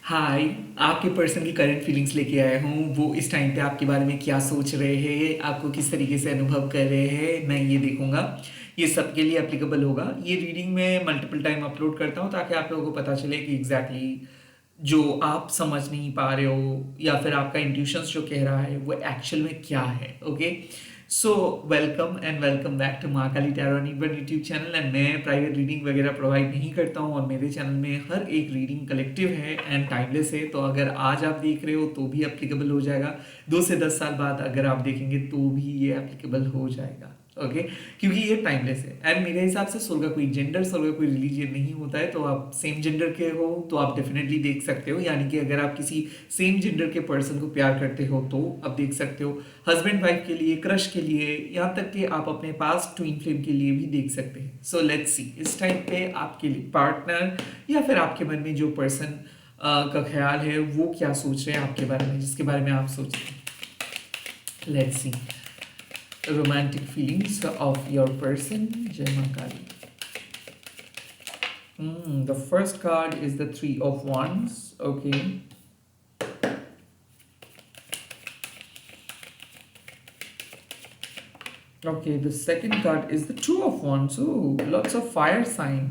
हाय। आपके पर्सन की current feelings लेके आया हूँ। वो इस टाइम पे आपके बारे में क्या सोच रहे हैं, आपको किस तरीके से अनुभव कर रहे हैं, मैं ये देखूंगा। ये सबके लिए एप्लीकेबल होगा। ये रीडिंग मैं मल्टीपल टाइम अपलोड करता हूँ ताकि आप लोगों को पता चले कि जो आप समझ नहीं पा रहे हो या फिर आपका इंट्यूशंस जो कह रहा है वो एक्चुअल में क्या है। Okay, so welcome back to Mahakali tarot and even YouTube channel. And मैं प्राइवेट रीडिंग वगैरह प्रोवाइड नहीं करता हूँ और मेरे चैनल में हर एक रीडिंग कलेक्टिव है एंड टाइमलेस है। तो अगर आज आप देख रहे हो तो भी एप्लीकेबल हो जाएगा, 2 से 10 साल बाद अगर आप देखेंगे तो भी ये एप्लीकेबल हो जाएगा। ओके, क्योंकि ये टाइमलेस है एंड मेरे हिसाब से सोल का कोई जेंडर, सोल का कोई रिलीजियन नहीं होता है। तो आप सेम जेंडर के हो तो आप डेफिनेटली देख सकते हो, यानी कि अगर आप किसी सेम जेंडर के पर्सन को प्यार करते हो तो आप देख सकते हो। हस्बैंड वाइफ के लिए, क्रश के लिए, यहाँ तक कि आप अपने पास ट्विन फ्लेम के लिए भी देख सकते हैं। सो लेट्स सी इस टाइम पे आपके लिए पार्टनर या फिर आपके मन में जो पर्सन का ख्याल है वो क्या सोच रहे हैं आपके बारे में, जिसके बारे में आप सोच रहे हैं। Let's see romantic feelings of your person, Jai Mahakali. The first card is the Three of Wands. Okay. Okay, the second card is the Two of Wands. Oh, lots of fire sign.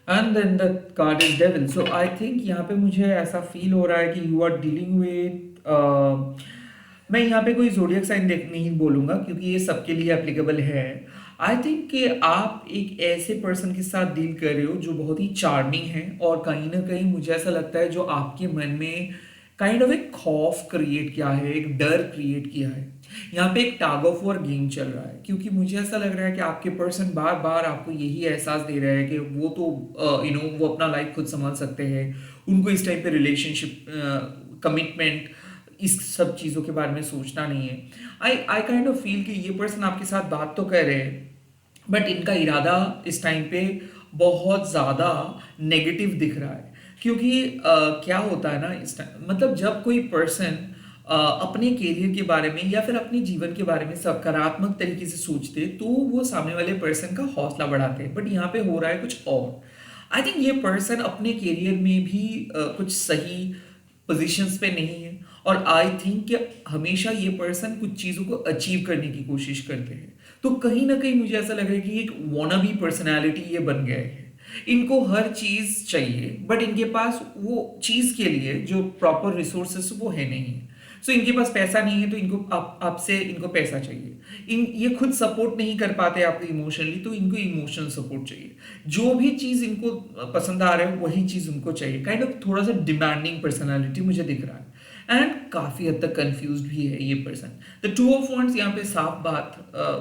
And then the card is Devil. So I think यहाँ पे मुझे ऐसा feel हो रहा है कि you are dealing with मैं यहाँ पे कोई जोडियक साइन नहीं बोलूंगा क्योंकि ये सबके लिए एप्लीकेबल है। आई थिंक कि आप एक ऐसे पर्सन के साथ डील कर रहे हो जो बहुत ही चार्मिंग है और कहीं ना कहीं मुझे ऐसा लगता है जो आपके मन में काइंड ऑफ एक खौफ क्रिएट किया है, एक डर क्रिएट किया है। यहाँ पे एक टैग ऑफ वॉर गेम चल रहा है क्योंकि मुझे ऐसा लग रहा है कि आपके पर्सन बार बार आपको यही एहसास दे रहा है कि वो तो वो अपना लाइफ खुद संभाल सकते हैं। उनको इस टाइप पे रिलेशनशिप, कमिटमेंट, इस सब चीज़ों के बारे में सोचना नहीं है। आई आई काइंड ऑफ फील कि ये पर्सन आपके साथ बात तो कर रहे हैं बट इनका इरादा इस टाइम पे बहुत ज़्यादा नेगेटिव दिख रहा है क्योंकि क्या होता है ना इस टाइम, मतलब जब कोई पर्सन अपने करियर के बारे में या फिर अपने जीवन के बारे में सकारात्मक तरीके से सोचते तो वो सामने वाले पर्सन का हौसला बढ़ाते हैं। बट यहाँ पे हो रहा है कुछ और। आई थिंक ये पर्सन अपने करियर में भी कुछ सही पोजीशंस पे नहीं है और आई थिंक कि हमेशा ये पर्सन कुछ चीज़ों को अचीव करने की कोशिश करते हैं। तो कहीं ना कहीं मुझे ऐसा लग रहा है कि एक वॉनाबी पर्सनैलिटी ये बन गए हैं। इनको हर चीज़ चाहिए बट इनके पास वो चीज़ के लिए जो प्रॉपर रिसोर्सेस वो है नहीं है। सो इनके पास पैसा नहीं है तो इनको आपसे इनको पैसा चाहिए। ये खुद सपोर्ट नहीं कर पाते आपको इमोशनली तो इनको इमोशनल सपोर्ट चाहिए। जो भी चीज़ इनको पसंद आ रहा है वही चीज़ उनको चाहिए। काइंड ऑफ थोड़ा सा डिमांडिंग पर्सनैलिटी मुझे दिख रहा है एंड काफ़ी हद तक कंफ्यूज्ड भी है ये person. The two of wands यहाँ पे साफ बात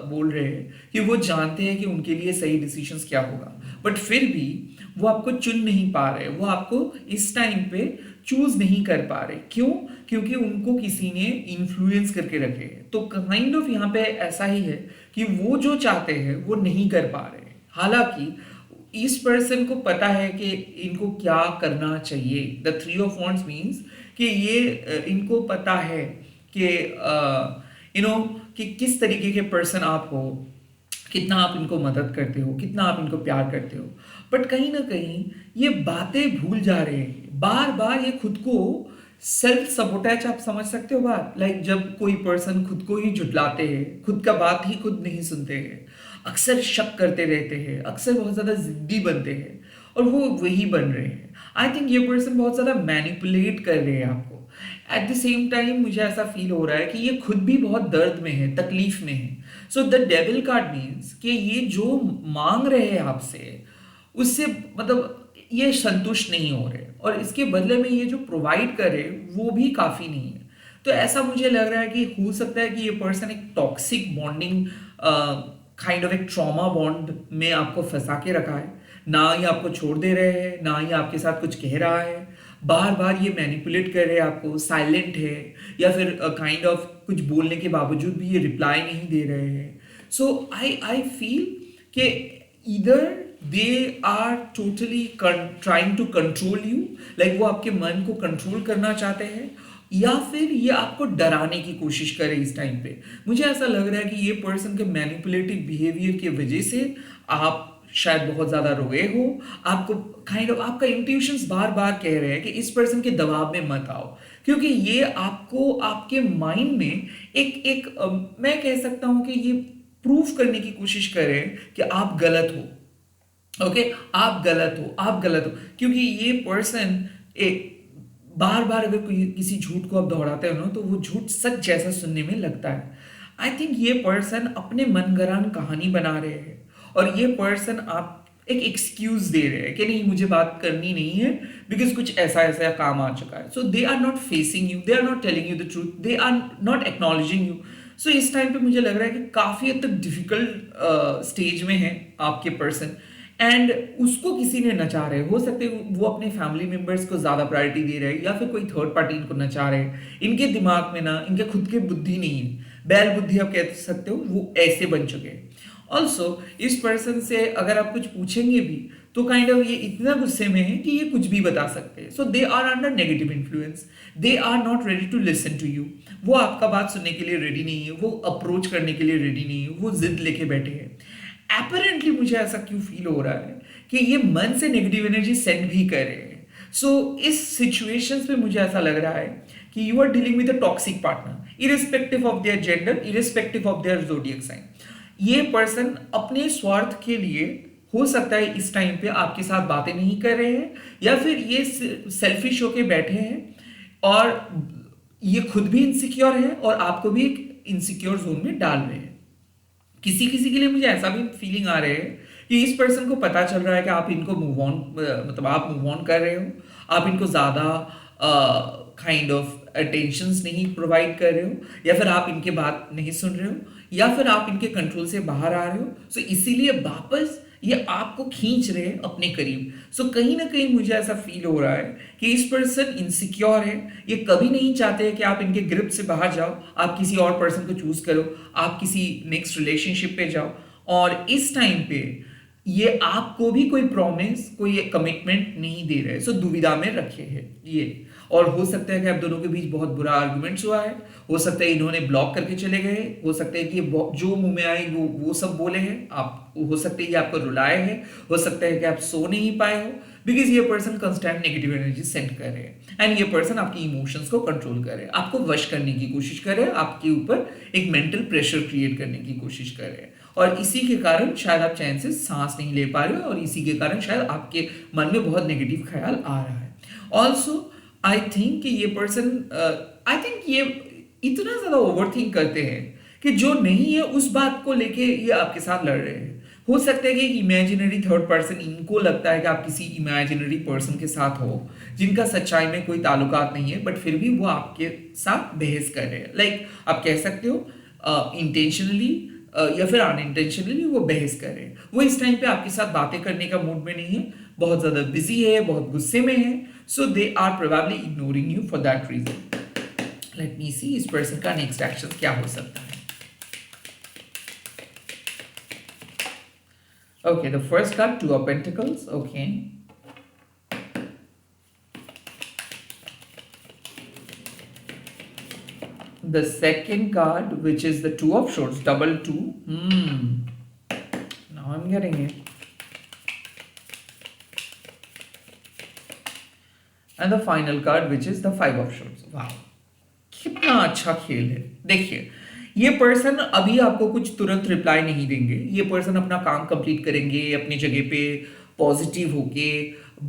बोल रहे हैं कि वो जानते हैं कि उनके लिए सही डिसीजंस क्या होगा बट फिर भी वो आपको चुन नहीं पा रहे, वो आपको इस टाइम पे चूज नहीं कर पा रहे। क्यों? क्योंकि उनको किसी ने इन्फ्लुएंस करके रखे हैं। तो काइंड ऑफ यहाँ पे ऐसा ही है कि वो जो चाहते हैं वो नहीं कर पा रहे। हालांकि इस पर्सन को पता है कि इनको क्या करना चाहिए। The three of wands means कि ये इनको पता है कि कि किस तरीके के पर्सन आप हो, कितना आप इनको मदद करते हो, कितना आप इनको प्यार करते हो। बट कहीं ना कहीं ये बातें भूल जा रहे हैं। बार बार ये खुद को सेल्फ सबोटेज, आप समझ सकते हो बात, लाइक जब कोई पर्सन खुद को ही झुटलाते हैं, खुद का बात ही खुद नहीं सुनते हैं, अक्सर शक करते रहते हैं, अक्सर बहुत ज़्यादा जिद्दी बनते हैं और वो वही बन रहे हैं। आई थिंक ये पर्सन बहुत ज़्यादा मैनिपुलेट कर रहे हैं आपको। एट द सेम टाइम मुझे ऐसा फील हो रहा है कि ये खुद भी बहुत दर्द में है, तकलीफ में है। So the devil card means कि ये जो मांग रहे हैं आपसे उससे मतलब ये संतुष्ट नहीं हो रहे और इसके बदले में ये जो प्रोवाइड कर रहे वो भी काफ़ी नहीं है। तो ऐसा मुझे लग रहा है कि हो सकता है कि ये पर्सन एक टॉक्सिक बॉन्डिंग, काइंड ऑफ एक ट्रॉमा बॉन्ड में आपको फंसा के रखा है। ना ही आपको छोड़ दे रहे हैं, ना ही आपके साथ कुछ कह रहा है। बार बार ये मैनिपुलेट कर रहे हैं आपको, साइलेंट है या फिर काइंड ऑफ कुछ बोलने के बावजूद भी ये रिप्लाई नहीं दे रहे हैं। सो आई फील कि इधर they are totally trying to control you, like वो आपके मन को कंट्रोल करना चाहते हैं या फिर ये आपको डराने की कोशिश करे। इस टाइम पे मुझे ऐसा लग रहा है कि ये पर्सन के मैनिपुलेटिव बिहेवियर की वजह से आप शायद बहुत ज़्यादा रोए हो, आपको काइंड ऑफ आपका इंट्यूशंस बार बार कह रहे हैं कि इस पर्सन के दबाव में मत आओ, क्योंकि ये आपको आपके माइंड में एक एक मैं कह सकता हूँ कि ये प्रूफ करने की कोशिश करें कि आप गलत हो। ओके, आप गलत हो, आप गलत हो, क्योंकि ये पर्सन एक बार बार अगर कोई किसी झूठ को आप दोहराते हो ना, तो वो झूठ सच जैसा सुनने में लगता है। आई थिंक ये पर्सन अपने मनगढ़ंत कहानी बना रहे हैं, और ये पर्सन आप एक एक्सक्यूज दे रहे हैं कि नहीं मुझे बात करनी नहीं है, बिकॉज कुछ ऐसा ऐसा काम आ चुका है। So they are not facing you, they are not telling you the truth, they are not acknowledging you. So इस टाइम पे मुझे लग रहा है कि काफी हद तक डिफिकल्ट स्टेज में है आपके पर्सन, एंड उसको किसी ने नचा रहे, हो सकते हैं वो अपने फैमिली मेंबर्स को ज्यादा प्रायोरिटी दे रहे हैं, या फिर कोई थर्ड पार्टी इनको नचा रहे हैं। इनके दिमाग में ना इनके खुद की बुद्धि नहीं है, बैल बुद्धि आप कह सकते हो, वो ऐसे बन चुके हैं। ऑल्सो इस पर्सन से अगर आप कुछ पूछेंगे भी, तो काइंड ऑफ ये इतना गुस्से में है कि ये कुछ भी बता सकते हैं। So they are under negative influence, they are not ready to listen to you. वो आपका बात सुनने के लिए रेडी नहीं है, वो अप्रोच करने के लिए रेडी नहीं है, वो जिद लेके बैठे हैं। अपरेंटली मुझे ऐसा क्यों फील हो रहा है कि ये मन से नेगेटिव एनर्जी सेंड भी कर रहे हैं। सो इस सिचुएशंस पे मुझे ऐसा लग रहा है कि you are dealing with a toxic partner, irrespective of their gender, irrespective of their zodiac sign. ये पर्सन अपने स्वार्थ के लिए हो सकता है इस टाइम पे आपके साथ बातें नहीं कर रहे हैं, या फिर ये सेल्फिश होके बैठे हैं, और ये खुद भी इनसिक्योर है और आपको भी एक इनसिक्योर जोन में डाल रहे हैं। किसी किसी के लिए मुझे ऐसा भी फीलिंग आ रहे हैं कि इस पर्सन को पता चल रहा है कि आप इनको मूव ऑन, मतलब आप मूव ऑन कर रहे हो, आप इनको ज़्यादा काइंड ऑफ अटेंशंस नहीं प्रोवाइड कर रहे हो, या फिर आप इनके बात नहीं सुन रहे हो, या फिर आप इनके कंट्रोल से बाहर आ रहे हो। सो इसीलिए वापस ये आपको खींच रहे हैं अपने करीब। सो कहीं ना कहीं मुझे ऐसा फील हो रहा है कि इस पर्सन इनसिक्योर है, ये कभी नहीं चाहते हैं कि आप इनके ग्रिप से बाहर जाओ, आप किसी और पर्सन को चूज करो, आप किसी नेक्स्ट रिलेशनशिप पे जाओ। और इस टाइम पे ये आपको भी कोई प्रॉमिस, कोई कमिटमेंट नहीं दे रहे, सो दुविधा में रखे हैं ये। और हो सकता है कि आप दोनों के बीच बहुत बुरा आर्गुमेंट्स हुआ है, हो सकता है इन्होंने ब्लॉक करके चले गए, हो सकता है कि ये जो मुंह में आए वो सब बोले हैं आप, हो सकता है कि आपको रुलाए हैं, हो सकता है कि आप सो नहीं पाए हो, बिकॉज ये person constant negative energy send कर रहे हैं, एंड ये पर्सन आपकी इमोशंस को कंट्रोल कर रहे हैं, आपको वश करने की कोशिश कर रहे हैं, आपके ऊपर एक मेंटल प्रेशर क्रिएट करने की कोशिश कर रहे हैं। और इसी के कारण शायद आप चैन से सांस नहीं ले पा रहे हो, और इसी के कारण शायद आपके मन में बहुत नेगेटिव ख्याल आ रहा है। ऑल्सो आई थिंक कि ये पर्सन, आई थिंक ये इतना ज्यादा ओवर थिंक करते हैं कि जो नहीं है उस बात को लेके ये आपके साथ लड़ रहे हैं। हो सकता है कि इमेजिनरी थर्ड पर्सन, इनको लगता है कि आप किसी इमेजिनरी पर्सन के साथ हो जिनका सच्चाई में कोई ताल्लुकात नहीं है, बट फिर भी वो आपके साथ बहस कर रहे हैं। लाइक आप कह सकते हो इंटेंशनली या फिर अनइंटेंशनली वो बहस कर रहे हैं। वो इस टाइम पे आपके साथ बातें करने का मूड में नहीं है, बहुत ज्यादा बिजी है, बहुत गुस्से में है। So they are probably ignoring you for that reason. Let me see इस पर्सन का नेक्स्ट एक्शन क्या हो सकता है। Okay, the first card, Two of Pentacles. Okay. The second card, which is the Two of Swords, double two. Now I'm getting it. And the final card, which is the Five of Swords. Wow. कितना अच्छा खेल है। देखिए, ये person अभी आपको कुछ तुरंत रिप्लाई नहीं देंगे, ये पर्सन अपना काम कंप्लीट करेंगे, अपनी जगह पे पॉजिटिव होके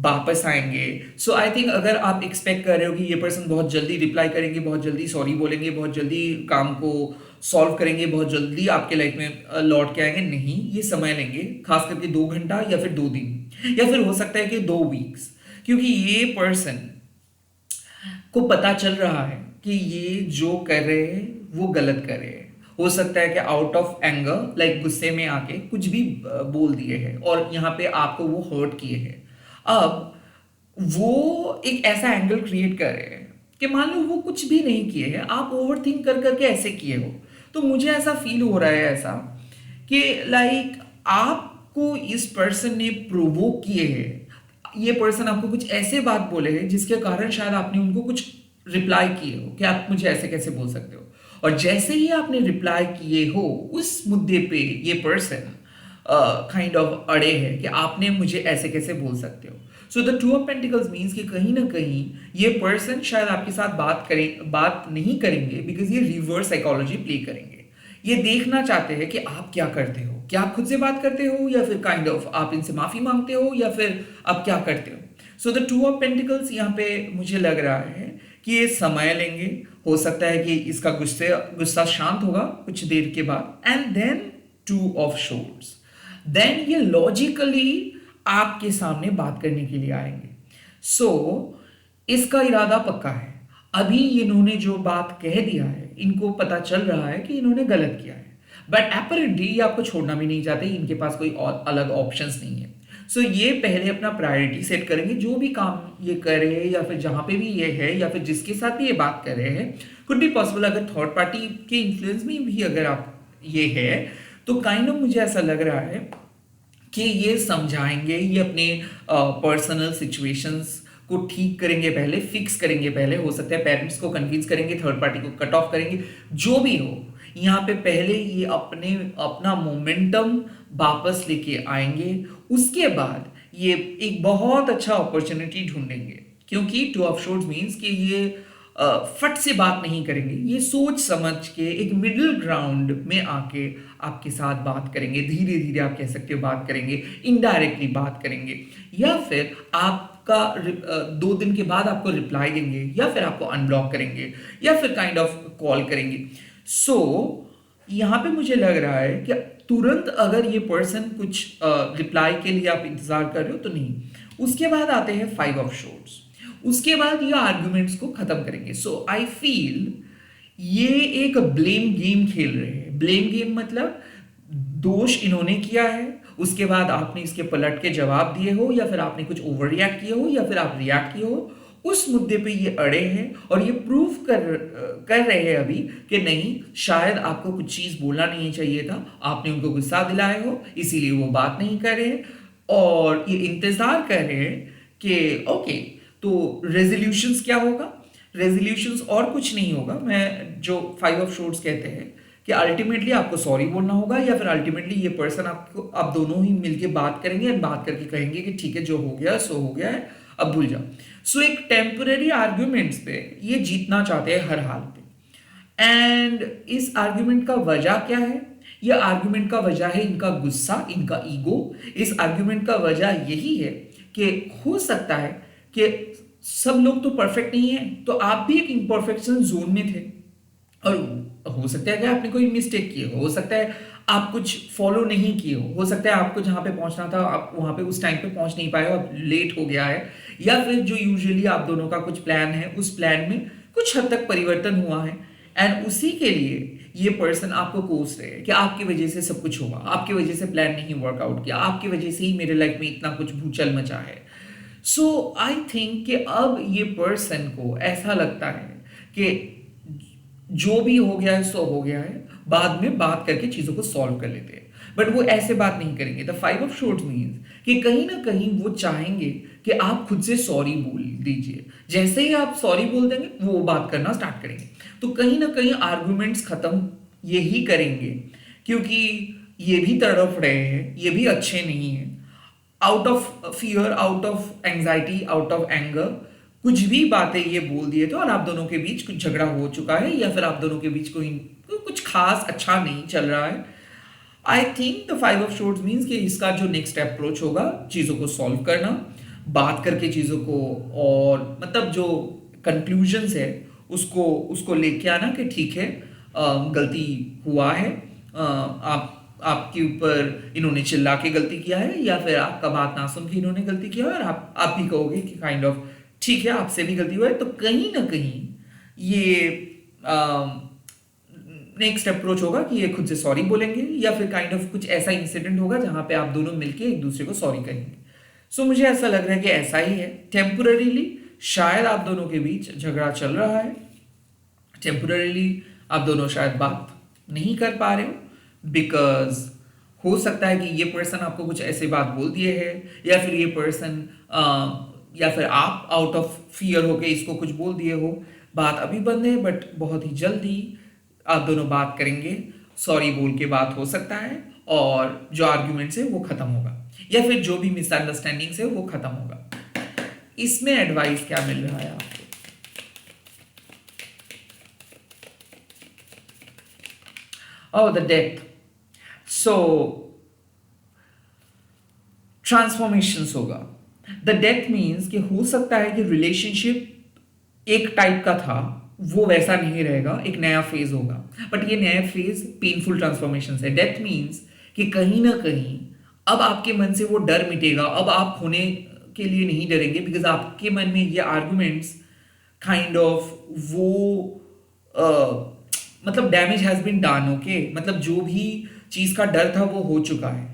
वापस आएंगे। सो आई थिंक अगर आप एक्सपेक्ट कर रहे हो कि ये पर्सन बहुत जल्दी रिप्लाई करेंगे, बहुत जल्दी सॉरी बोलेंगे, बहुत जल्दी काम को सॉल्व करेंगे, बहुत जल्दी आपके लाइफ में लौट के आएंगे, नहीं, ये समय लेंगे, खास करके 2 घंटा या फिर 2 दिन, या फिर हो सकता है कि 2 वीक्स, क्योंकि ये पर्सन को पता चल रहा है कि ये जो कर रहे हैं वो गलत कर रहे हैं। हो सकता है कि आउट ऑफ एंगर, लाइक गुस्से में आके कुछ भी बोल दिए हैं, और यहाँ पे आपको वो हर्ट किए हैं। अब वो एक ऐसा एंगल क्रिएट कर रहे हैं कि मान लो वो कुछ भी नहीं किए हैं, आप ओवर थिंक कर करके ऐसे किए हो। तो मुझे ऐसा फील हो रहा है ऐसा कि लाइक आपको इस पर्सन ने प्रोवोक किए हैं, ये पर्सन आपको कुछ ऐसे बात बोले हैं जिसके कारण शायद आपने उनको कुछ रिप्लाई किए हो कि आप मुझे ऐसे कैसे बोल सकते हो। और जैसे ही आपने रिप्लाई किए हो उस मुद्दे पे, ये पर्सन काइंड ऑफ अड़े है कि आपने मुझे ऐसे कैसे बोल सकते हो। So the two of pentacles means कि कहीं ना कहीं ये पर्सन शायद आपके साथ बात नहीं करेंगे बिकॉज ये रिवर्स साइकोलॉजी प्ले करेंगे। ये देखना चाहते हैं कि आप क्या करते हो, क्या आप खुद से बात करते हो या फिर काइंड ऑफ आप इनसे माफी मांगते हो या फिर आप क्या करते हो। So the two of pentacles यहाँ पे मुझे लग रहा है कि ये समय लेंगे। हो सकता है कि इसका गुस्सा शांत होगा कुछ देर के बाद, and then two of swords, then ये लॉजिकली आपके सामने बात करने के लिए आएंगे। सो इसका इरादा पक्का है। अभी इन्होंने जो बात कह दिया है, इनको पता चल रहा है कि इन्होंने गलत किया है, बट एपरेंटली ये आपको छोड़ना भी नहीं चाहते, इनके पास कोई और अलग ऑप्शंस नहीं है। सो ये पहले अपना प्रायोरिटी सेट करेंगे, जो भी काम ये कर रहे हैं या फिर जहां पे भी ये है या फिर जिसके साथ भी ये बात कर रहे हैं, कुड बी पॉसिबल अगर थर्ड पार्टी के इन्फ्लुएंस में भी अगर आप ये है तो काइंड ऑफ मुझे ऐसा लग रहा है कि ये समझाएंगे, ये अपने पर्सनल सिचुएशंस को ठीक करेंगे, पहले फिक्स करेंगे, पहले हो सकता है पेरेंट्स को कन्विंस करेंगे, थर्ड पार्टी को कट ऑफ करेंगे, जो भी हो यहाँ पे पहले ये अपना मोमेंटम वापस लेके आएंगे। उसके बाद ये एक बहुत अच्छा अपॉर्चुनिटी ढूंढेंगे, क्योंकि टू ऑफ शोर्ड्स मीन्स कि ये फट से बात नहीं करेंगे, ये सोच समझ के एक मिडिल ग्राउंड में आके आपके साथ बात करेंगे, धीरे धीरे आप कह सकते हो बात करेंगे, इनडायरेक्टली बात करेंगे, या फिर आपका 2 दिन के बाद आपको रिप्लाई देंगे, या फिर आपको अनब्लॉक करेंगे, या फिर काइंड ऑफ कॉल करेंगे। सो यहाँ पे मुझे लग रहा है कि तुरंत अगर ये पर्सन कुछ रिप्लाई के लिए आप इंतजार कर रहे हो तो नहीं। उसके बाद आते हैं 5 ऑफ शोर्ड्स, उसके बाद ये आर्ग्यूमेंट्स को खत्म करेंगे। सो आई फील ये एक ब्लेम गेम खेल रहे हैं। ब्लेम गेम मतलब दोष इन्होंने किया है, उसके बाद आपने इसके पलट के जवाब दिए हो, या फिर आपने कुछ ओवर रिएक्ट किए हो, या फिर आप रिएक्ट किए हो, उस मुद्दे पे ये अड़े हैं और ये प्रूव कर रहे हैं अभी कि नहीं, शायद आपको कुछ चीज बोलना नहीं चाहिए था, आपने उनको गुस्सा दिलाए हो, इसीलिए वो बात नहीं कर रहे हैं, और ये इंतजार कर रहे हैं कि ओके तो रेजोल्यूशंस क्या होगा। रेजोल्यूशंस और कुछ नहीं होगा, मैं जो 5 ऑफ शोर्ड्स कहते हैं कि अल्टीमेटली आपको सॉरी बोलना होगा, या फिर अल्टीमेटली ये पर्सन आपको, आप दोनों ही मिलके बात करेंगे और बात करके कहेंगे कि ठीक है, जो हो गया सो हो गया है, अब भूल जाओ। सो एक टेम्पररी आर्ग्यूमेंट्स पे ये जीतना चाहते हैं हर हाल पे। एंड इस आर्ग्यूमेंट का वजह क्या है? ये आर्ग्यूमेंट का वजह है इनका गुस्सा, इनका ईगो। इस आर्ग्यूमेंट का वजह यही है कि हो सकता है कि सब लोग तो परफेक्ट नहीं है, तो आप भी एक इम्परफेक्शन जोन में थे, और हो सकता है कि आपने कोई मिस्टेक की हो सकता है आप कुछ फॉलो नहीं किए हो सकता है आपको जहां पे पहुंचना था आप वहां पे उस टाइम पे पहुंच नहीं पाए हो, अब लेट हो गया है, या फिर जो यूजुअली आप दोनों का कुछ प्लान है उस प्लान में कुछ हद तक परिवर्तन हुआ है, एंड उसी के लिए ये पर्सन आपको कोस रहे हैं कि आपकी वजह से सब कुछ हुआ, आपकी वजह से प्लान नहीं वर्कआउट किया, आपकी वजह से ही मेरे लाइफ में इतना कुछ भूचल मचा है। सो आई थिंक कि अब ये पर्सन को ऐसा लगता है कि जो भी हो गया है सो हो गया है, बाद में बात करके चीजों को सॉल्व कर लेते हैं, बट वो ऐसे बात नहीं करेंगे। द 5 ऑफ शोर्ड्स मीन्स कि कहीं ना कहीं वो चाहेंगे कि आप खुद से सॉरी बोल दीजिए, जैसे ही आप सॉरी बोल देंगे वो बात करना स्टार्ट करेंगे, तो कहीं ना कहीं आर्गुमेंट्स खत्म यही करेंगे, क्योंकि ये भी तड़प रहे हैं, ये भी अच्छे नहीं है, out of fear, out of anxiety, out of anger, कुछ भी बातें ये बोल दिए तो, और आप दोनों के बीच कुछ झगड़ा हो चुका है, या फिर आप दोनों के बीच कोई कुछ खास अच्छा नहीं चल रहा है। I think the 5 of swords means कि इसका जो नेक्स्ट अप्रोच होगा चीज़ों को सॉल्व करना, बात करके चीज़ों को, और मतलब जो कंक्लूजन्स है उसको उसको लेके आना कि ठीक है, गलती हुआ है, आपके ऊपर इन्होंने चिल्ला के गलती किया है, या फिर आपका बात ना सुन के इन्होंने गलती किया है, और आप भी कहोगे कि काइंड ऑफ ठीक है आपसे भी गलती हुआ है, तो कहीं ना कहीं ये नेक्स्ट अप्रोच होगा कि ये खुद से सॉरी बोलेंगे, या फिर काइंड ऑफ कुछ ऐसा इंसिडेंट होगा जहां पे आप दोनों मिलके एक दूसरे को सॉरी कहेंगे। सो मुझे ऐसा लग रहा है कि ऐसा ही है। टेम्पोररीली शायद आप दोनों के बीच झगड़ा चल रहा है, टेम्पोररीली आप दोनों शायद बात नहीं कर पा रहे हो, बिकॉज हो सकता है कि ये पर्सन आपको कुछ ऐसे बात बोल दिए है, या फिर ये पर्सन या फिर आप आउट ऑफ फियर होके इसको कुछ बोल दिए हो। बात अभी बंद है, बट बहुत ही जल्दी आप दोनों बात करेंगे, सॉरी बोल के बात हो सकता है, और जो आर्ग्यूमेंट्स है वो खत्म होगा, या फिर जो भी मिसअंडरस्टैंडिंग्स है वो खत्म होगा। इसमें एडवाइस क्या मिल रहा है आपको? Oh, the death. So, transformations होगा। द डेथ मीन्स कि हो सकता है कि रिलेशनशिप एक टाइप का था, वो वैसा नहीं रहेगा, एक नया फेज होगा। बट ये नया फेज पेनफुल ट्रांसफॉर्मेशन है। डेथ मीन्स कि कहीं ना कहीं अब आपके मन से वो डर मिटेगा, अब आप खोने के लिए नहीं डरेंगे, बिकॉज आपके मन में ये आर्गुमेंट्स काइंड ऑफ वो मतलब damage has been done, okay, मतलब जो भी चीज का डर था वो हो चुका है।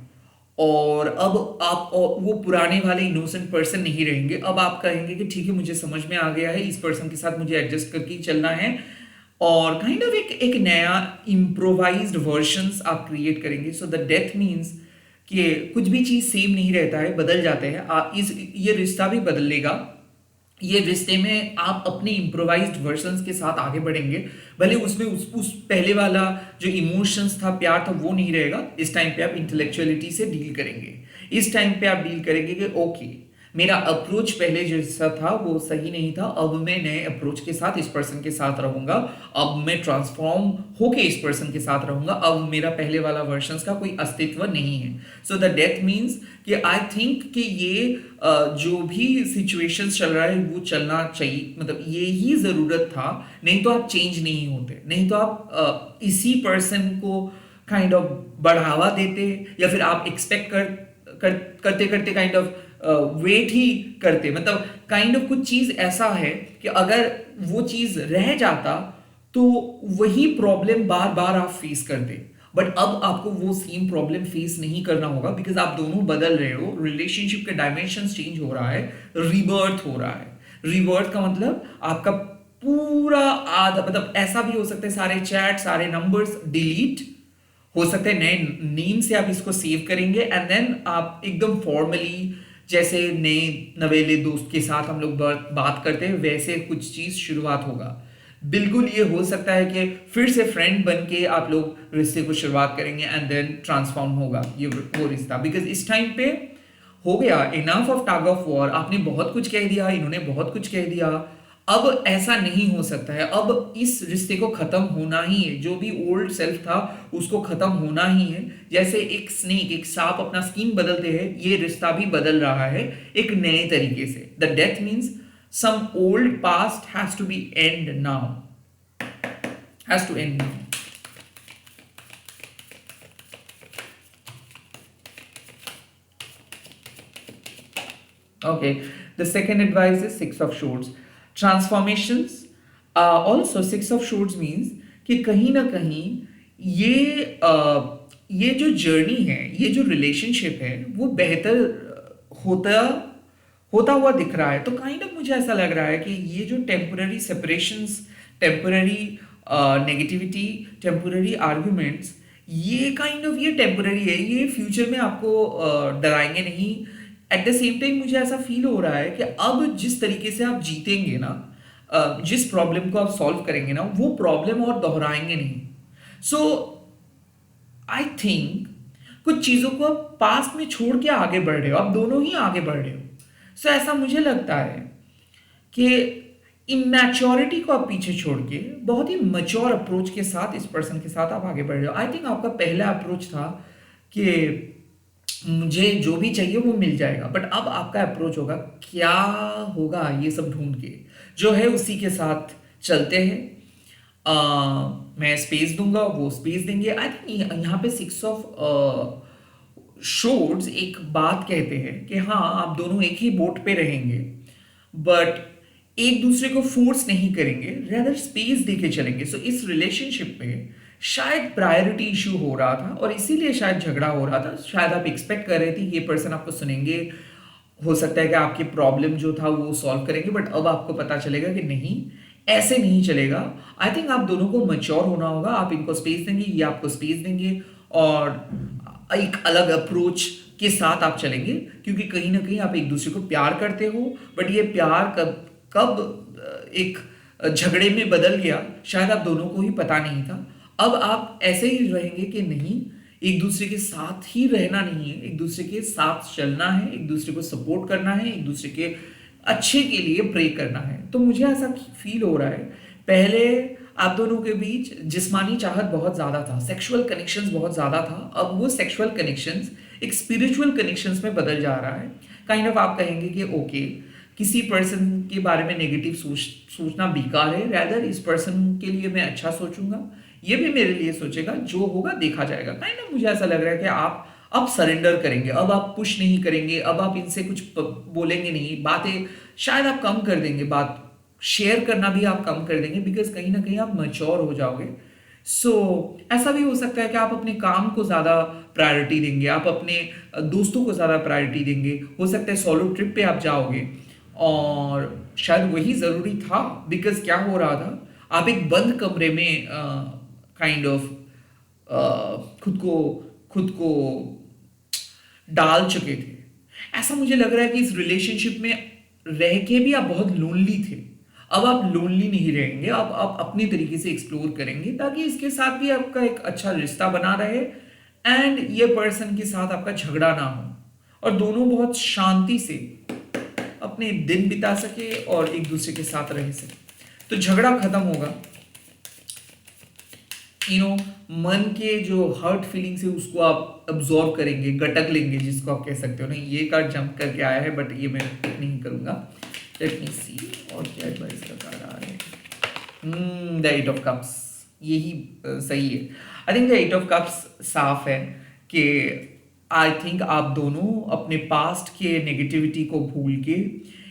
और अब आप वो पुराने वाले इनोसेंट पर्सन नहीं रहेंगे। अब आप कहेंगे कि ठीक है, मुझे समझ में आ गया है, इस पर्सन के साथ मुझे एडजस्ट करके ही चलना है, और काइंड ऑफ एक नया इम्प्रोवाइज्ड वर्जन्स आप क्रिएट करेंगे। सो द डेथ मीन्स कि कुछ भी चीज सेम नहीं रहता है, बदल जाते हैं। इस ये रिश्ता भी बदलेगा, ये रिश्ते में आप अपने इम्प्रोवाइज्ड वर्जन्स के साथ आगे बढ़ेंगे। भले उसमें उस पहले वाला जो इमोशंस था, प्यार था, वो नहीं रहेगा। इस टाइम पे आप इंटेलेक्चुअलिटी से डील करेंगे। इस टाइम पे आप डील करेंगे कि ओके, मेरा अप्रोच पहले जैसा था वो सही नहीं था, अब मैं नए अप्रोच के साथ इस पर्सन के साथ रहूंगा, अब मैं ट्रांसफॉर्म होके इस पर्सन के साथ रहूंगा, अब मेरा पहले वाला वर्जन्स का कोई अस्तित्व नहीं है। सो द डेथ मीन्स कि आई थिंक कि ये जो भी सिचुएशंस चल रहा है वो चलना चाहिए, मतलब ये ही जरूरत था। नहीं तो आप चेंज नहीं होते, नहीं तो आप इसी पर्सन को काइंड ऑफ बढ़ावा देते, या फिर आप एक्सपेक्ट करते करते काइंड ऑफ वेट ही करते। मतलब काइंड ऑफ कुछ चीज ऐसा है कि अगर वो चीज रह जाता तो वही प्रॉब्लम बार बार आप फेस करते। बट अब आपको वो सेम प्रॉब्लम फेस नहीं करना होगा, बिकॉज आप दोनों बदल रहे हो, रिलेशनशिप के डायमेंशंस चेंज हो रहा है, रिबर्थ हो रहा है। रिबर्थ का मतलब आपका पूरा आधा, मतलब ऐसा भी हो सकता है सारे चैट सारे नंबर्स डिलीट हो सकते हैं, नए नेम से आप इसको सेव करेंगे, एंड देन आप एकदम फॉर्मली जैसे नए नवेले दोस्त के साथ हम लोग बात करते हैं वैसे कुछ चीज शुरुआत होगा। बिल्कुल ये हो सकता है कि फिर से फ्रेंड बन के आप लोग रिश्ते को शुरुआत करेंगे, एंड देन ट्रांसफॉर्म होगा ये वो रिश्ता। बिकॉज इस टाइम पे हो गया enough of tug of war, आपने बहुत कुछ कह दिया, इन्होंने बहुत कुछ कह दिया, अब ऐसा नहीं हो सकता है। अब इस रिश्ते को खत्म होना ही है, जो भी ओल्ड सेल्फ था उसको खत्म होना ही है। जैसे एक स्नेक, एक सांप अपना स्किन बदलते हैं, ये रिश्ता भी बदल रहा है एक नए तरीके से। The death means some old past has to be end now, has to end now. Okay, the second advice is Six of Swords. Transformations. Also Six of Swords means कि कहीं ना कहीं ये जो जर्नी है, ये जो रिलेशनशिप है, वो बेहतर होता होता हुआ दिख रहा है। तो काइंड ऑफ मुझे ऐसा लग रहा है कि ये जो temporary separations, temporary negativity, temporary arguments, ये काइंड ऑफ ये टेम्पररी है, ये फ्यूचर में आपको डराएंगे नहीं। एट द सेम टाइम मुझे ऐसा फील हो रहा है कि अब जिस तरीके से आप जीतेंगे ना, जिस प्रॉब्लम को आप सॉल्व करेंगे ना, वो प्रॉब्लम और दोहराएंगे नहीं। सो आई थिंक कुछ चीजों को आप पास्ट में छोड़ के आगे बढ़ रहे हो, आप दोनों ही आगे बढ़ रहे हो। सो ऐसा मुझे लगता है कि इमैच्योरिटी को आप पीछे छोड़ के बहुत ही मैच्योर अप्रोच के साथ इस पर्सन के साथ आप आगे बढ़ रहे हो। आई थिंक आपका पहला अप्रोच था कि मुझे जो भी चाहिए वो मिल जाएगा, बट अब आपका अप्रोच होगा क्या होगा ये सब ढूंढ के, जो है उसी के साथ चलते हैं। मैं स्पेस दूंगा, वो स्पेस देंगे। आई थिंक यहाँ पे सिक्स ऑफ शोर्ड्स एक बात कहते हैं कि हाँ, आप दोनों एक ही बोट पे रहेंगे, बट एक दूसरे को फोर्स नहीं करेंगे, रेदर स्पेस देके चलेंगे। सो इस रिलेशनशिप में शायद प्रायोरिटी इशू हो रहा था और इसीलिए शायद झगड़ा हो रहा था। शायद आप एक्सपेक्ट कर रहे थे ये पर्सन आपको सुनेंगे, हो सकता है कि आपके प्रॉब्लम जो था वो सॉल्व करेंगे, बट अब आपको पता चलेगा कि नहीं, ऐसे नहीं चलेगा। आई थिंक आप दोनों को मैच्योर होना होगा। आप इनको स्पेस देंगे, ये आपको स्पेस देंगे, और एक अलग अप्रोच के साथ आप चलेंगे, क्योंकि कहीं ना कहीं आप एक दूसरे को प्यार करते हो, बट ये प्यार कब कब एक झगड़े में बदल गया शायद आप दोनों को ही पता नहीं था। अब आप ऐसे ही रहेंगे कि नहीं, एक दूसरे के साथ ही रहना नहीं है, एक दूसरे के साथ चलना है, एक दूसरे को सपोर्ट करना है, एक दूसरे के अच्छे के लिए प्रे करना है। तो मुझे ऐसा फील हो रहा है, पहले आप दोनों के बीच जिस्मानी चाहत बहुत ज़्यादा था, सेक्सुअल कनेक्शंस बहुत ज़्यादा था, अब वो सेक्सुअल कनेक्शंस एक स्पिरिचुअल कनेक्शंस में बदल जा रहा है। काइंड ऑफ आप कहेंगे कि ओके, किसी पर्सन के बारे में नेगेटिव सोचना बेकार है, रैदर इस पर्सन के लिए मैं अच्छा सोचूंगा, ये भी मेरे लिए सोचेगा, जो होगा देखा जाएगा। काइंड ऑफ मुझे ऐसा लग रहा है कि आप अब सरेंडर करेंगे, अब आप पुश नहीं करेंगे, अब आप इनसे कुछ बोलेंगे नहीं, बातें शायद आप कम कर देंगे, बात शेयर करना भी आप कम कर देंगे, बिकॉज कहीं ना कहीं आप मैच्योर हो जाओगे। सो ऐसा भी हो सकता है कि आप अपने काम को ज़्यादा प्रायोरिटी देंगे, आप अपने दोस्तों को ज़्यादा प्रायोरिटी देंगे, हो सकता है सोलो ट्रिप पे आप जाओगे, और शायद वही ज़रूरी था। बिकॉज क्या हो रहा था, आप एक बंद कमरे में काइंड ऑफ खुद को डाल चुके थे। ऐसा मुझे लग रहा है कि इस रिलेशनशिप में रह के भी आप बहुत लोनली थे, अब आप लोनली नहीं रहेंगे, अब आप अपने तरीके से एक्सप्लोर करेंगे, ताकि इसके साथ भी आपका एक अच्छा रिश्ता बना रहे, एंड ये पर्सन के साथ आपका झगड़ा ना हो, और दोनों बहुत शांति से अपने दिन बिता सके और एक दूसरे के साथ रह सके। तो झगड़ा खत्म होगा, मन के जो हर्ट फीलिंग्स है उसको आप अब्जॉर्व करेंगे, गटक लेंगे, जिसको आप कह सकते हो। नहीं, ये कार्ड जंप करके आया है, बट ये मैं पिक नहीं करूंगा। लेट मी सी और क्या एडवाइस का कार्ड आ रहा है। द एट ऑफ कप्स, यही सही है। I think the eight of cups साफ है कि आई थिंक आप दोनों अपने पास्ट के नेगेटिविटी को भूल के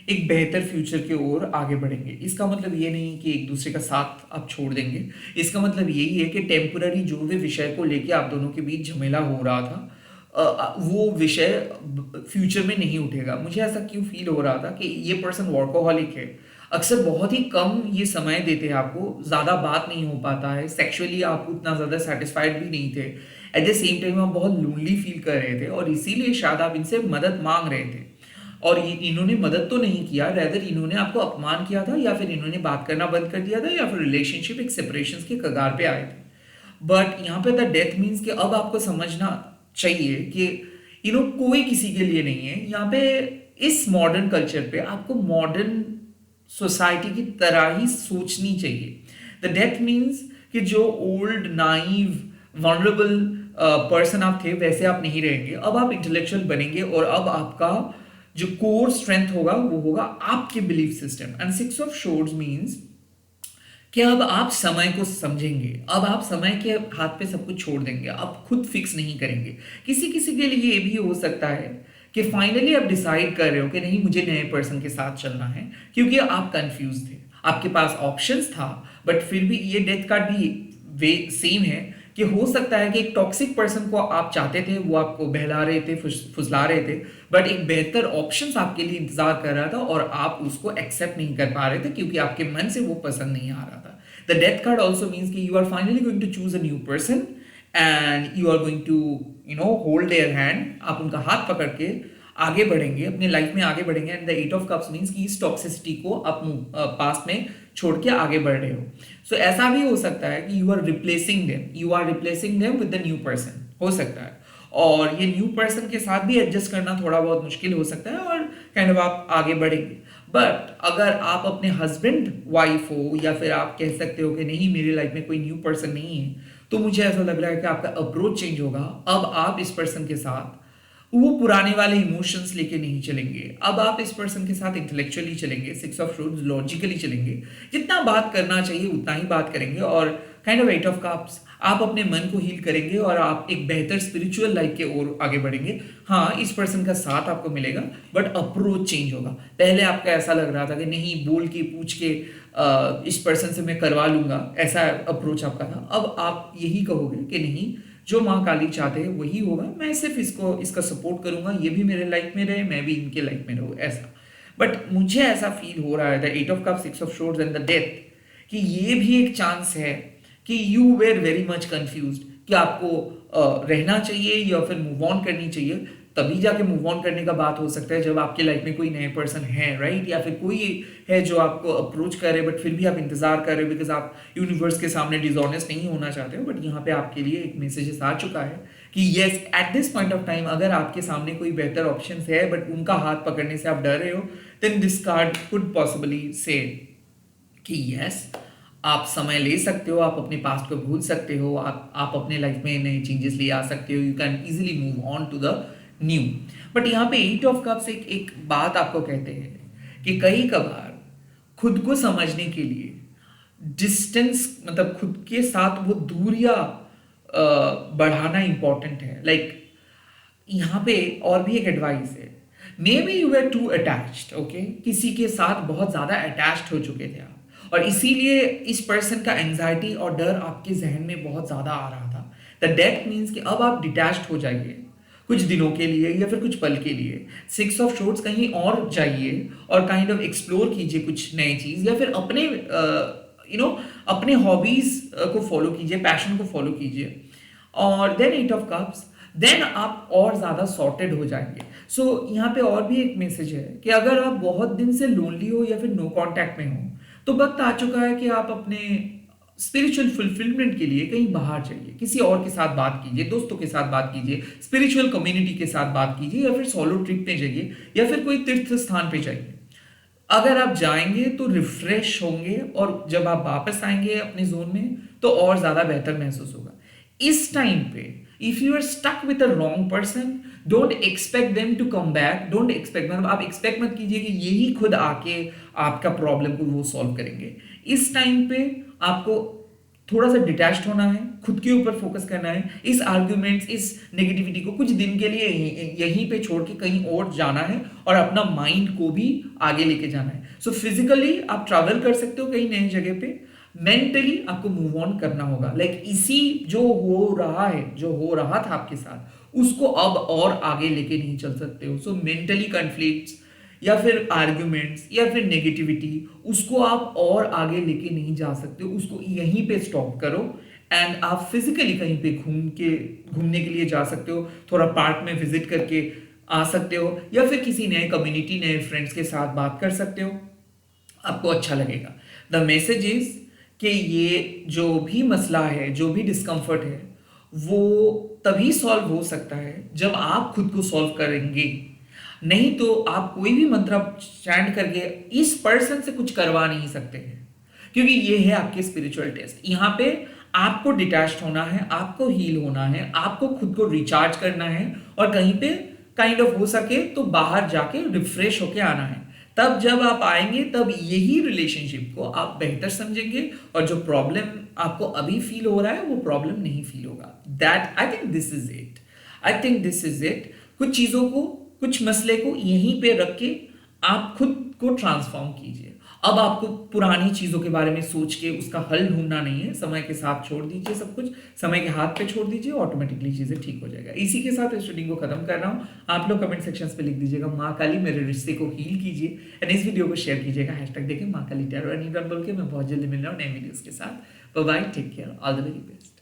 एक बेहतर फ्यूचर की ओर आगे बढ़ेंगे। इसका मतलब ये नहीं कि एक दूसरे का साथ आप छोड़ देंगे, इसका मतलब यही है कि टेम्पररी जो भी विषय को लेके आप दोनों के बीच झमेला हो रहा था, वो विषय फ्यूचर में नहीं उठेगा। मुझे ऐसा क्यों फील हो रहा था कि ये पर्सन वर्कोहॉलिक है, अक्सर बहुत ही कम ये समय देते हैं आपको, ज़्यादा बात नहीं हो पाता है, सेक्सुअली आप उतना ज़्यादा सेटिस्फाइड भी नहीं थे, एट द सेम टाइम आप बहुत लोनली फील कर रहे थे, और इसीलिए शायद आप इनसे मदद मांग रहे थे। और इन्होंने मदद तो नहीं किया, रैदर इन्होंने आपको अपमान किया था, या फिर इन्होंने बात करना बंद कर दिया था, या फिर रिलेशनशिप एक सेपरेशन के कगार पे आए थे। बट यहाँ पे द डेथ मीन्स कि अब आपको समझना चाहिए कि कोई किसी के लिए नहीं है। यहाँ पे इस मॉडर्न कल्चर पे आपको मॉडर्न सोसाइटी की तरह ही सोचनी चाहिए। द डेथ मीन्स कि जो ओल्ड नाइव वनरेबल पर्सन आप थे, वैसे आप नहीं रहेंगे, अब आप इंटेलेक्चुअल बनेंगे, और अब आपका जो कोर स्ट्रेंथ होगा वो होगा आपके belief system. And six of swords means कि अब आप समय को समझेंगे, अब आप समय के हाथ पे सब कुछ छोड़ देंगे, आप खुद फिक्स नहीं करेंगे। किसी किसी के लिए ये भी हो सकता है कि फाइनली आप डिसाइड कर रहे हो कि नहीं, मुझे नए पर्सन के साथ चलना है, क्योंकि आप कंफ्यूज थे, आपके पास ऑप्शंस था, बट फिर भी ये डेथ कार्ड भी वे सेम है कि हो सकता है कि एक टॉक्सिक पर्सन को आप चाहते थे, वो आपको बहला रहे थे, फुसला रहे थे, बट एक बेहतर ऑप्शंस आपके लिए इंतजार कर रहा था, और आप उसको एक्सेप्ट नहीं कर पा रहे थे क्योंकि आपके मन से वो पसंद नहीं आ रहा था। The death card also means कि you are finally going to choose a new person, and you are going to hold their hand, आप उनका हाथ पकड़ के आगे बढ़ेंगे, अपने लाइफ में आगे बढ़ेंगे। And the eight of cups means कि इस टॉक्सिसिटी को आप पास्ट में छोड़ के आगे बढ़ रहे हो। सो ऐसा भी हो सकता है कि you are replacing them with the new person, हो सकता है, और ये न्यू पर्सन के साथ भी एडजस्ट करना थोड़ा बहुत मुश्किल हो सकता है, और काइंड ऑफ आप आगे बढ़ेंगे। बट अगर आप अपने हस्बैंड वाइफ हो, या फिर आप कह सकते हो कि नहीं, मेरी लाइफ में कोई न्यू पर्सन नहीं है, तो मुझे ऐसा लग रहा है कि आपका अप्रोच चेंज होगा। अब आप इस पर्सन के साथ वो पुराने वाले इमोशंस लेके नहीं चलेंगे, अब आप इस पर्सन के साथ इंटेलेक्चुअली चलेंगे, सिक्स ऑफ शोर्ड्स लॉजिकली चलेंगे, जितना बात करना चाहिए उतना ही बात करेंगे, और kind of eight of cups आप अपने मन को हील करेंगे, और आप एक बेहतर स्पिरिचुअल लाइफ के ओर आगे बढ़ेंगे। हाँ, इस पर्सन का साथ आपको मिलेगा, बट अप्रोच चेंज होगा। पहले आपका ऐसा लग रहा था कि नहीं, बोल के पूछ के इस पर्सन से मैं करवा लूंगा, ऐसा अप्रोच आपका था। अब आप यही कहोगे कि नहीं, जो माँ काली चाहते हैं वही होगा, मैं सिर्फ इसका सपोर्ट करूंगा, ये भी मेरे लाइफ में रहे, मैं भी इनके लाइफ में रहूँ, ऐसा। बट मुझे ऐसा फील हो रहा है the eight of cups, six of swords and the death, कि ये भी एक चांस है कि you were very much confused कि आपको रहना चाहिए या फिर मूव ऑन करनी चाहिए। तभी जाके मूव ऑन करने का बात हो सकता है जब आपके लाइफ में कोई नए पर्सन है, राइट? या फिर कोई है जो आपको अप्रोच कर रहे बट फिर भी आप इंतजार कर रहे हो बिकॉज आप यूनिवर्स के सामने डिसऑनेस्ट नहीं होना चाहते हो। बट यहाँ पे आपके लिए एक मैसेजेस आ चुका है कि yes, at this point of time अगर आपके सामने कोई बेहतर ऑप्शन है बट उनका हाथ पकड़ने से आप डर रहे हो, then this card could possibly say कि यस, आप समय ले सकते हो, आप अपने पास्ट को भूल सकते हो, आप अपने लाइफ में नए चेंजेस ले आ सकते हो, you can easily move on to the new. But यहाँ पे एट ऑफ कप्स एक बात आपको कहते हैं कि कई कभार खुद को समझने के लिए डिस्टेंस, मतलब खुद के साथ वो दूरियां बढ़ाना इंपॉर्टेंट है। लाइक यहाँ पे और भी एक एडवाइस है, maybe you are too attached, okay, किसी के साथ बहुत ज्यादा अटैच्ड हो चुके थे आप और इसीलिए इस पर्सन का एंजाइटी और डर आपके जहन में बहुत ज्यादा आ रहा था। द डेथ मीन्स कि अब आप डिटैच्ड हो जाइए कुछ दिनों के लिए या फिर कुछ पल के लिए, सिक्स ऑफ शॉर्ट्स कहीं और जाइए और काइंड ऑफ एक्सप्लोर कीजिए कुछ नई चीज या फिर अपने अपने हॉबीज को फॉलो कीजिए, पैशन को फॉलो कीजिए। और then eight of cups, then आप और ज्यादा सॉर्टेड हो जाएंगे। सो यहाँ पे और भी एक मैसेज है कि अगर आप बहुत दिन से लोनली हो या फिर नो कांटेक्ट में हो तो वक्त आ चुका है कि आप अपने स्पिरिचुअल फुलफिलमेंट के लिए कहीं बाहर जाइए, किसी और के साथ बात कीजिए, दोस्तों के साथ बात कीजिए, स्पिरिचुअल कम्युनिटी के साथ बात कीजिए या फिर सोलो ट्रिप पे जाइए या फिर कोई तीर्थ स्थान पे जाइए। अगर आप जाएंगे तो रिफ्रेश होंगे और जब आप वापस आएंगे अपने जोन में तो और ज्यादा बेहतर महसूस होगा। इस टाइम पे if you are stuck with a wrong person, don't expect them to come back. Don't expect, मतलब आप एक्सपेक्ट मत कीजिए कि यही खुद आके आपका प्रॉब्लम को वो सॉल्व करेंगे। इस टाइम पे आपको थोड़ा सा डिटैच्ड होना है, खुद के ऊपर फोकस करना है, इस आर्ग्यूमेंट्स, इस नेगेटिविटी को कुछ दिन के लिए यहीं पे छोड़ के कहीं और जाना है और अपना माइंड को भी आगे लेके जाना है। सो फिजिकली आप ट्रैवल कर सकते हो कहीं नई जगह पे, मेंटली आपको मूव ऑन करना होगा। लाइक इसी जो हो रहा है, जो हो रहा था आपके साथ, उसको अब और आगे लेके नहीं चल सकते हो। सो मेंटली कॉन्फ्लिक्ट्स या फिर आर्ग्यूमेंट्स या फिर नेगेटिविटी, उसको आप और आगे लेके नहीं जा सकते हो, उसको यहीं पे स्टॉप करो। एंड आप फिजिकली कहीं पे घूमने के लिए जा सकते हो, थोड़ा पार्क में विजिट करके आ सकते हो या फिर किसी नए कम्युनिटी, नए फ्रेंड्स के साथ बात कर सकते हो, आपको अच्छा लगेगा। द मैसेज इज कि ये जो भी मसला है, जो भी डिस्कंफर्ट है, वो तभी सॉल्व हो सकता है जब आप खुद को सॉल्व करेंगे। नहीं तो आप कोई भी मंत्र चैंट करके इस पर्सन से कुछ करवा नहीं सकते हैं, क्योंकि ये है आपके स्पिरिचुअल टेस्ट। यहाँ पे आपको डिटैच्ड होना है, आपको हील होना है, आपको खुद को रिचार्ज करना है और कहीं पे काइंड ऑफ हो सके तो बाहर जाके रिफ्रेश होके आना है। तब जब आप आएंगे तब यही रिलेशनशिप को आप बेहतर समझेंगे और जो प्रॉब्लम आपको अभी फील हो रहा है वो प्रॉब्लम नहीं फील होगा। That I think this is it, I think this is it. कुछ चीजों को, कुछ मसले को यहीं पे रख के आप खुद को ट्रांसफॉर्म कीजिए। अब आपको पुरानी चीजों के बारे में सोच के उसका हल ढूंढना नहीं है, समय के साथ छोड़ दीजिए, सब कुछ समय के हाथ पे छोड़ दीजिए, ऑटोमेटिकली चीजें ठीक हो जाएगा। इसी के साथ इस रीडिंग को खत्म कर रहा हूं। आप लोग कमेंट सेक्शंस पे लिख दीजिएगा माँ काली मेरे रिश्ते को हील कीजिए एंड इस वीडियो को शेयर कीजिएगा, हैशटैग देखें माँ काली टैरो बोल के। मैं बहुत जल्दी मिल रहा हूँ नए वीडियोस के साथ। Bye bye, take care, all the very best.